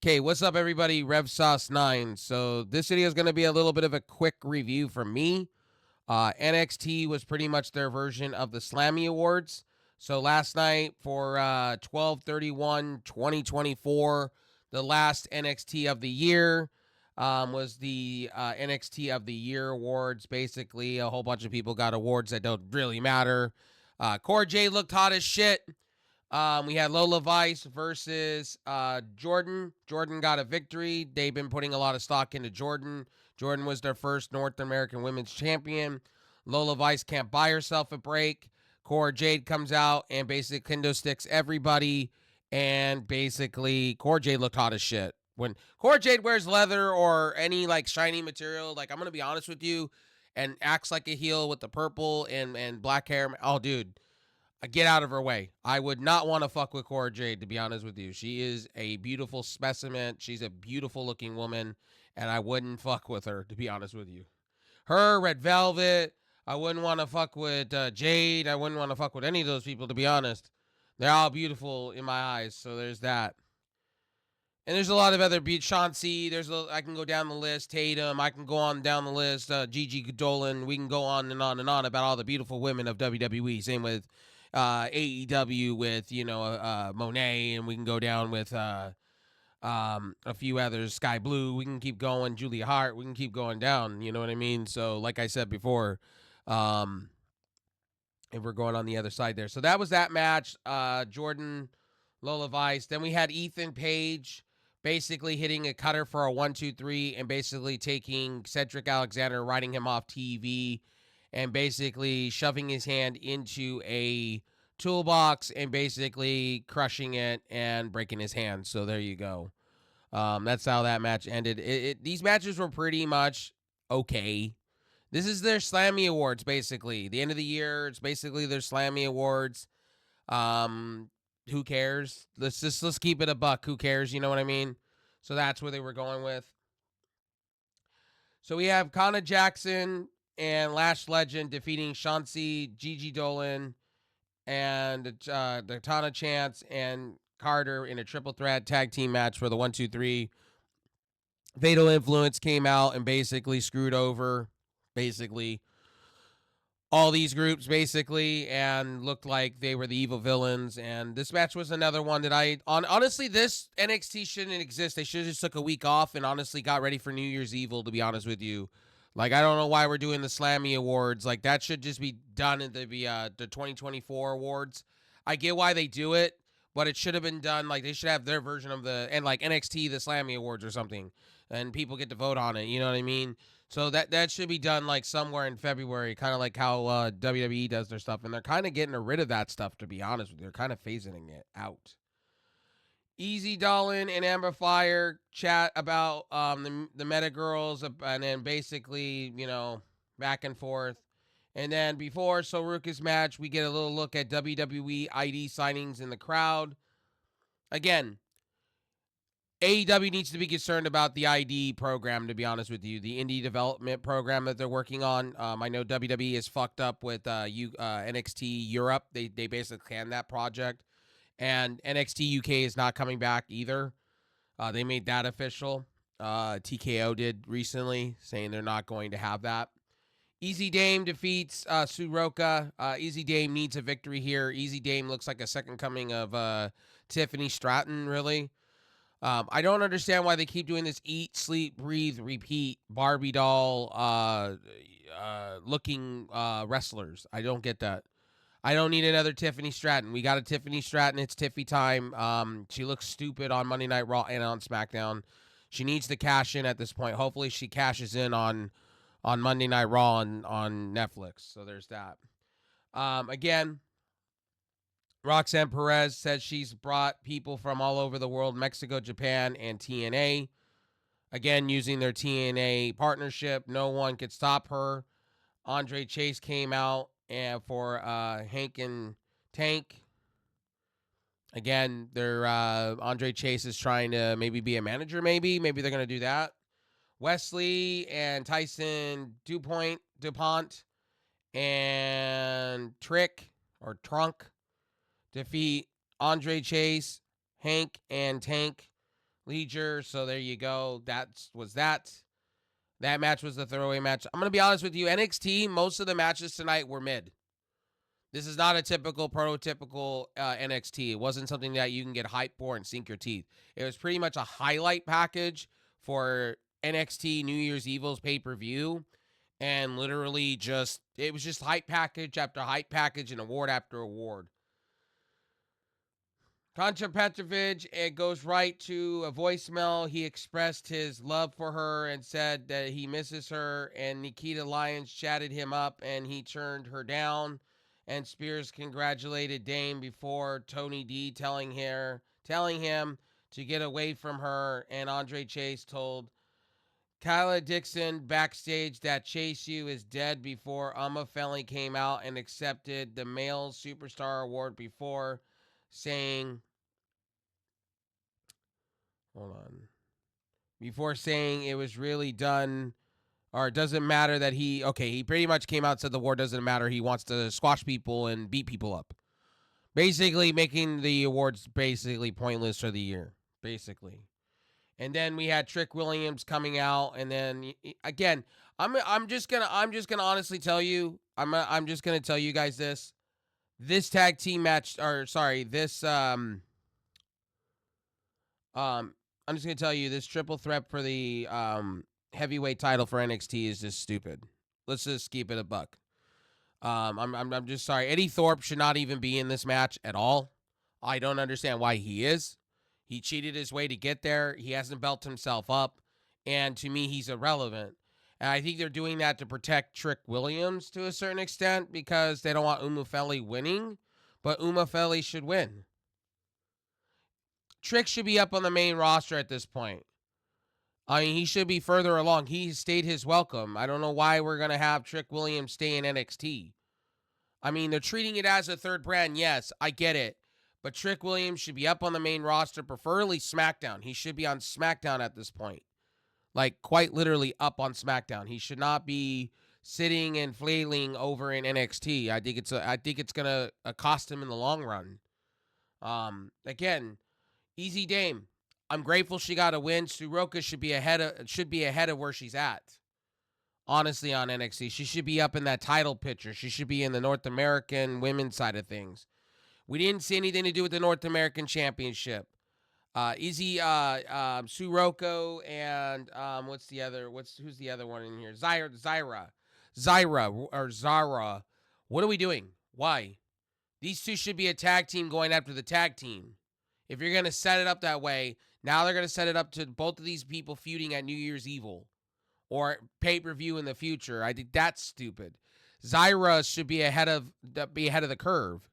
Okay, what's up, everybody? Rev Sauce 9. So this video is going to be a little bit of a quick review from me. NXT was pretty much their version of the Slammy Awards. So last night for 12/31/2024, the last NXT of the year was the NXT of the Year Awards. Basically, a whole bunch of people got awards that don't really matter. Core J looked hot as shit. We had Lola Vice versus Jordan. Jordan got a victory. They've been putting a lot of stock into Jordan. Jordan was their first North American Women's Champion. Lola Vice can't buy herself a break. Cora Jade comes out and basically kendo sticks everybody. And basically, Cora Jade looked hot as shit. When Cora Jade wears leather or any like shiny material, like I'm gonna be honest with you, and acts like a heel with the purple and black hair. Oh, dude, get out of her way. I would not want to fuck with Cora Jade, to be honest with you. She is a beautiful specimen. She's a beautiful looking woman, and I wouldn't fuck with her, to be honest with you. Her, Red Velvet, I wouldn't want to fuck with Jade. I wouldn't want to fuck with any of those people, to be honest. They're all beautiful in my eyes, so there's that. And there's a lot of other Chauncey. I can go down the list. Tatum. I can go on down the list. Gigi Dolan. We can go on and on and on about all the beautiful women of WWE. Same with AEW with Monet, and we can go down with a few others. Sky Blue. We can keep going. Julia Hart. We can keep going down. You know what I mean? So, like I said before, if we're going on the other side there. So that was that match. Jordan, Lola Vice. Then we had Ethan Page basically hitting a cutter for a 1-2-3 and basically taking Cedric Alexander, riding him off TV, and basically shoving his hand into a toolbox and basically crushing it and breaking his hand. So there you go. That's how that match ended. These matches were pretty much okay. This is their Slammy Awards, basically. The end of the year, it's basically their Slammy Awards. Who cares? Let's keep it a buck. Who cares? You know what I mean? So that's where they were going with. So we have Kana Jackson and Lash Legend defeating Chauncey, Gigi Dolan, and the Tana Chance and Carter in a triple threat tag team match for the 1-2-3. Fatal Influence came out and basically screwed over basically all these groups basically and looked like they were the evil villains. And this match was another one that honestly, this NXT shouldn't exist. They should have just took a week off and honestly got ready for New Year's Evil, to be honest with you. Like, I don't know why we're doing the Slammy Awards. Like, that should just be done at the 2024 awards. I get why they do it, but it should have been done, like, they should have their version of like NXT, the Slammy Awards or something, and people get to vote on it, you know what I mean? So that should be done like somewhere in February, kind of like how WWE does their stuff. And they're kind of getting rid of that stuff, to be honest with you. They're kind of phasing it out. Easy Dolan and Amber Fire chat about the Meta Girls, and then basically, back and forth. And then before Soruka's match, we get a little look at WWE ID signings in the crowd. Again, AEW needs to be concerned about the ID program, to be honest with you. The indie development program that they're working on. I know WWE is fucked up with NXT Europe. They basically canned that project. And NXT UK is not coming back either. They made that official. TKO did recently, saying they're not going to have that. Easy Dame defeats Suroka. Easy Dame needs a victory here. Easy Dame looks like a second coming of Tiffany Stratton, really. I don't understand why they keep doing this eat, sleep, breathe, repeat Barbie doll looking wrestlers. I don't get that. I don't need another Tiffany Stratton. We got a Tiffany Stratton. It's Tiffy time. She looks stupid on Monday Night Raw and on SmackDown. She needs to cash in at this point. Hopefully she cashes in on Monday Night Raw on Netflix. So there's that. Again, Roxanne Perez says she's brought people from all over the world, Mexico, Japan, and TNA. Again, using their TNA partnership. No one could stop her. Andre Chase came out and for Hank and Tank. Again, they're Andre Chase is trying to maybe be a manager, maybe. Maybe they're going to do that. Wesley and Tyson DuPont and Trunk defeat Andre Chase, Hank, and Tank Leisure. So there you go. That. That match was the throwaway match. I'm going to be honest with you. NXT, most of the matches tonight were mid. This is not a typical, prototypical NXT. It wasn't something that you can get hyped for and sink your teeth. It was pretty much a highlight package for NXT New Year's Evil's pay-per-view. And literally it was just hype package after hype package and award after award. Concha Petrovic, it goes right to a voicemail. He expressed his love for her and said that he misses her. And Nikita Lyons chatted him up and he turned her down. And Spears congratulated Dame before Tony D telling him to get away from her. And Andre Chase told Kyla Dixon backstage that Chase U is dead before Uma Feli came out and accepted the Male Superstar Award before saying, before saying it was really done, or it doesn't matter that he pretty much came out and said the award doesn't matter. He wants to squash people and beat people up. Basically making the awards basically pointless for the year, basically. And then we had Trick Williams coming out, and then again, I'm just gonna honestly tell you, I'm just gonna tell you guys this tag team match, or sorry, this I'm just gonna tell you this triple threat for the heavyweight title for NXT is just stupid. Let's just keep it a buck. I'm just sorry. Eddie Thorpe should not even be in this match at all. I don't understand why he is. He cheated his way to get there. He hasn't built himself up. And to me, he's irrelevant. And I think they're doing that to protect Trick Williams to a certain extent because they don't want Uma Feli winning. But Uma Feli should win. Trick should be up on the main roster at this point. I mean, he should be further along. He stayed his welcome. I don't know why we're going to have Trick Williams stay in NXT. I mean, they're treating it as a third brand. Yes, I get it. But Trick Williams should be up on the main roster, preferably SmackDown. He should be on SmackDown at this point. Like, quite literally up on SmackDown. He should not be sitting and flailing over in NXT. I think it's going to cost him in the long run. Again, Easy Dame. I'm grateful she got a win. Suroka should be ahead of where she's at. Honestly, on NXT, she should be up in that title picture. She should be in the North American women's side of things. We didn't see anything to do with the North American Championship. Suroka and who's the other one in here? Zara. What are we doing? Why? These two should be a tag team going after the tag team. If you're going to set it up that way, now they're going to set it up to both of these people feuding at New Year's Evil or pay-per-view in the future. I think that's stupid. Zyra should be ahead of the curve.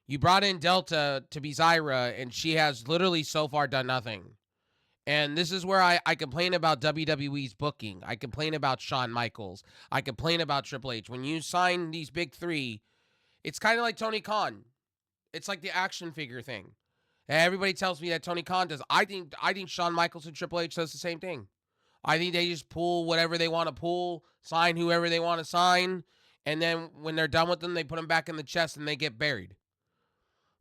You brought in Delta to be Zyra, and she has literally so far done nothing. And this is where I complain about WWE's booking. I complain about Shawn Michaels. I complain about Triple H. When you sign these big three, it's kind of like Tony Khan. It's like the action figure thing. Everybody tells me that Tony Khan does. I think Shawn Michaels and Triple H does the same thing. I think they just pull whatever they want to pull, sign whoever they want to sign, and then when they're done with them, they put them back in the chest and they get buried.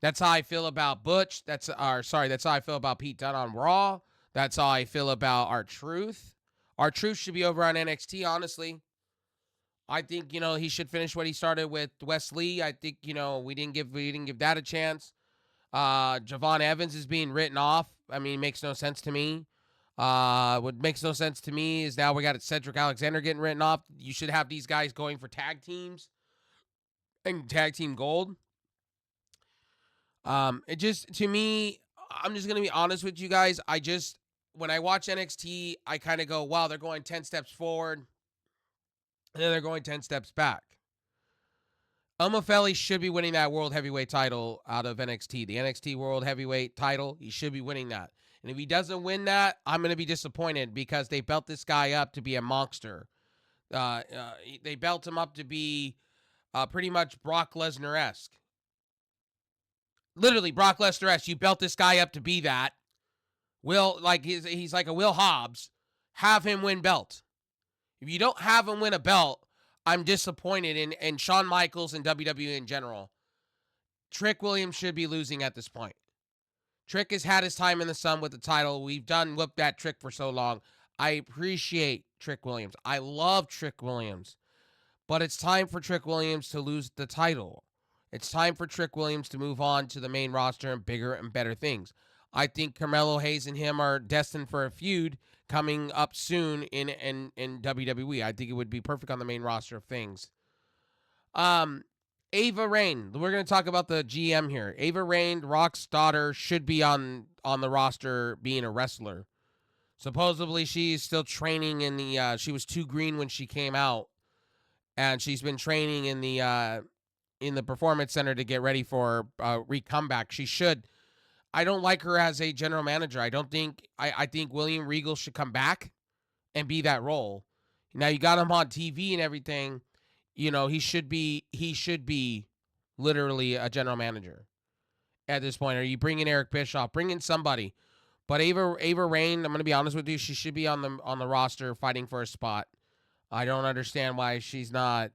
That's how I feel about Butch. That's how I feel about Pete Dunne on Raw. That's how I feel about R-Truth. R-Truth should be over on NXT, honestly. I think, he should finish what he started with Wes Lee. I think, we didn't give that a chance. Javon Evans is being written off. I mean, it makes no sense to me. What makes no sense to me is now we got Cedric Alexander getting written off. You should have these guys going for tag teams and tag team gold. It just, to me, I'm just going to be honest with you guys. When I watch NXT, I kind of go, wow, they're going 10 steps forward. And then they're going 10 steps back. Uma Feli should be winning that World Heavyweight title out of NXT. The NXT World Heavyweight title, he should be winning that. And if he doesn't win that, I'm going to be disappointed because they built this guy up to be a monster. They built him up to be pretty much Brock Lesnar-esque. Literally, Brock Lesnar-esque. You built this guy up to be that. He's like a Will Hobbs. Have him win belt. If you don't have him win a belt, I'm disappointed in Shawn Michaels and WWE in general. Trick Williams should be losing at this point. Trick has had his time in the sun with the title. We've done whoop that Trick for so long. I appreciate Trick Williams. I love Trick Williams. But it's time for Trick Williams to lose the title. It's time for Trick Williams to move on to the main roster and bigger and better things. I think Carmelo Hayes and him are destined for a feud coming up soon in WWE. I think it would be perfect on the main roster of things. Ava Raine. We're going to talk about the GM here. Ava Raine, Rock's daughter, should be on the roster being a wrestler. Supposedly she's still training in the she was too green when she came out, and she's been training in the performance center to get ready for comeback. She should. I don't like her as a general manager. I think William Regal should come back and be that role. Now you got him on TV and everything. You know, he should be literally a general manager at this point. Are you bringing Eric Bischoff? Bring in somebody. But Ava Raine, I'm going to be honest with you, she should be on the roster fighting for a spot. I don't understand why she's not.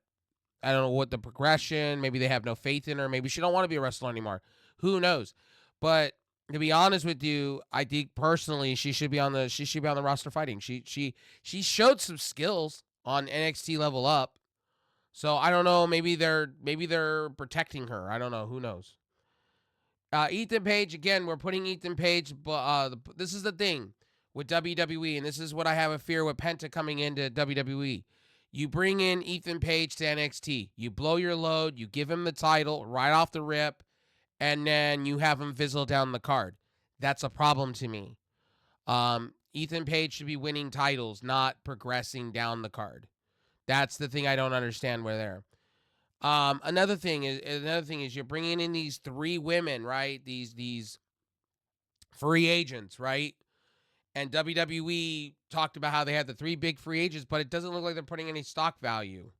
I don't know what the progression. Maybe they have no faith in her. Maybe she don't want to be a wrestler anymore. Who knows? But to be honest with you, I think personally she should be on the roster fighting. She showed some skills on NXT Level Up. So I don't know. Maybe they're protecting her. I don't know. Who knows? Ethan Page, again, we're putting Ethan Page, but this is the thing with WWE, and this is what I have a fear with Penta coming into WWE. You bring in Ethan Page to NXT. You blow your load. You give him the title right off the rip, and then you have him fizzle down the card. That's a problem to me. Ethan Page should be winning titles, not progressing down the card. That's the thing I don't understand with there. Another thing is you're bringing in these 3 women, right? These free agents, right? And WWE talked about how they had the 3 big free agents, but it doesn't look like they're putting any stock value.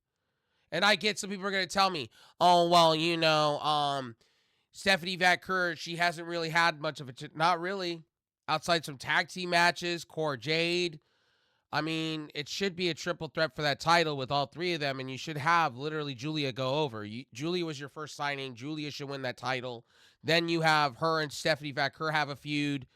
And I get some people are going to tell me, oh, well, you know, Stephanie Vaquer, she hasn't really had much of a, not really, outside some tag team matches, Cora Jade. I mean, it should be a triple threat for that title with all 3 of them, and you should have literally Julia go over. Julia was your first signing. Julia should win that title. Then you have her and Stephanie Vaquer have a feud,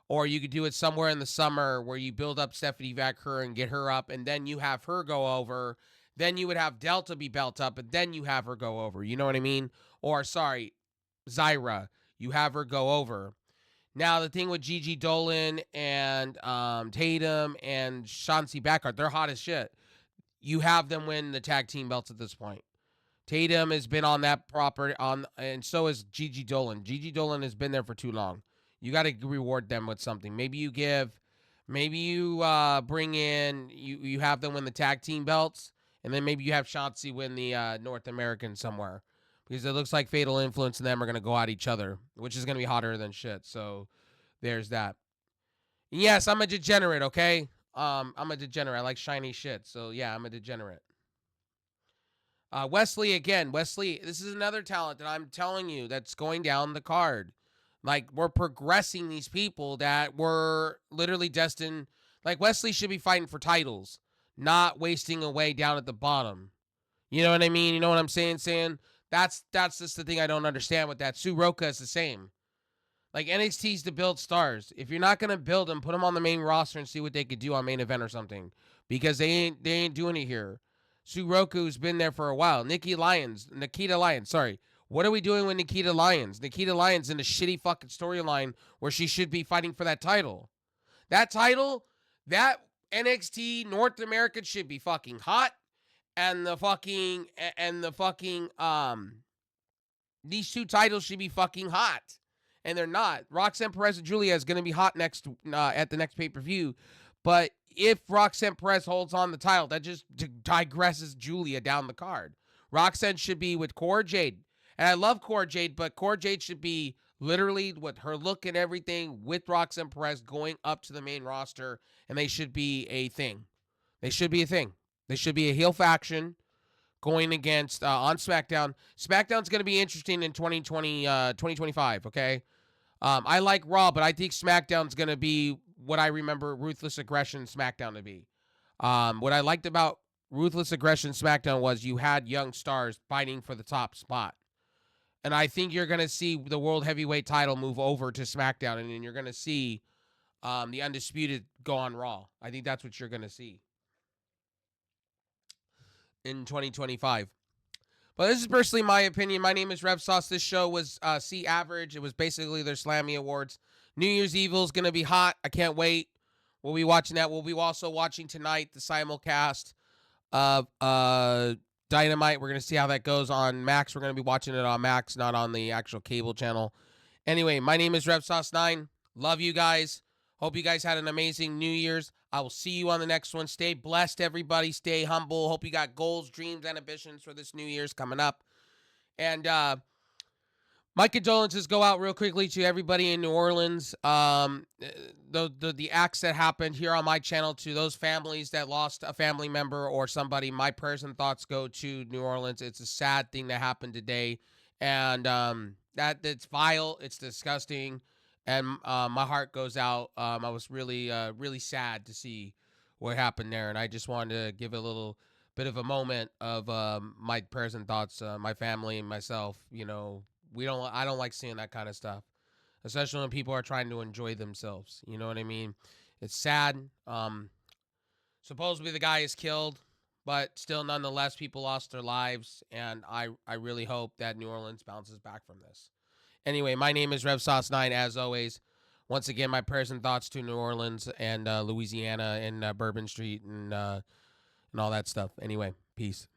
or you could do it somewhere in the summer where you build up Stephanie Vaquer and get her up, and then you have her go over. Then you would have Delta be belt up, and then you have her go over. You know what I mean? Or, sorry, Zyra. You have her go over. Now, the thing with Gigi Dolan and Tatum and Chauncey Blackheart, they're hot as shit. You have them win the tag team belts at this point. Tatum has been on that property, and so has Gigi Dolan. Gigi Dolan has been there for too long. You got to reward them with something. Maybe you bring in, you have them win the tag team belts, and then maybe you have Chauncey win the North American somewhere. Because it looks like Fatal Influence and them are going to go at each other, which is going to be hotter than shit. So there's that. Yes, I'm a degenerate, okay? I'm a degenerate. I like shiny shit. So yeah, I'm a degenerate. Wesley, again. Wesley, this is another talent that I'm telling you that's going down the card. Like, we're progressing these people that were literally destined. Like, Wesley should be fighting for titles, not wasting away down at the bottom. You know what I mean? You know what I'm saying? That's just the thing I don't understand with that. Sue Roca is the same. Like, NXT's to build stars. If you're not gonna build them, put them on the main roster and see what they could do on main event or something. Because they ain't doing it here. Sue Roku's been there for a while. Nikita Lyons, sorry. What are we doing with Nikita Lyons? Nikita Lyons in a shitty fucking storyline where she should be fighting for that title. That title, that NXT North American should be fucking hot. And the fucking these 2 titles should be fucking hot, and they're not. Roxanne Perez and Julia is going to be hot next at the next pay-per-view, but if Roxanne Perez holds on the title, that just digresses Julia down the card. Roxanne should be with Cora Jade, and I love Cora Jade, but Cora Jade should be literally with her look and everything with Roxanne Perez going up to the main roster, and they should be a thing. They should be a thing. They should be a heel faction going against on SmackDown. SmackDown's going to be interesting in 2025, okay? I like Raw, but I think SmackDown's going to be what I remember Ruthless Aggression SmackDown to be. What I liked about Ruthless Aggression SmackDown was you had young stars fighting for the top spot. And I think you're going to see the World Heavyweight title move over to SmackDown, and then you're going to see the Undisputed go on Raw. I think that's what you're going to see in 2025. But this is personally my opinion. My name is Rev Sauce. This show was C Average. It was basically their Slammy Awards. New Year's Evil is going to be hot. I can't wait. We'll be watching that. We'll be also watching tonight the simulcast of Dynamite. We're going to see how that goes on Max. We're going to be watching it on Max, not on the actual cable channel. Anyway, my name is Rev Sauce 9. Love you guys. Hope you guys had an amazing New Year's. I will see you on the next one. Stay blessed, everybody. Stay humble. Hope you got goals, dreams, and ambitions for this New Year's coming up. And my condolences go out real quickly to everybody in New Orleans. The acts that happened here on my channel, to those families that lost a family member or somebody, my prayers and thoughts go to New Orleans. It's a sad thing that happened today. And that it's vile. It's disgusting. And my heart goes out. I was really, really sad to see what happened there. And I just wanted to give a little bit of a moment of my prayers and thoughts, my family and myself. You know, I don't like seeing that kind of stuff, especially when people are trying to enjoy themselves. You know what I mean? It's sad. Supposedly the guy is killed, but still, nonetheless, people lost their lives. And I really hope that New Orleans bounces back from this. Anyway, my name is Rev Sauce 9, as always. Once again, my prayers and thoughts to New Orleans and Louisiana and Bourbon Street and all that stuff. Anyway, peace.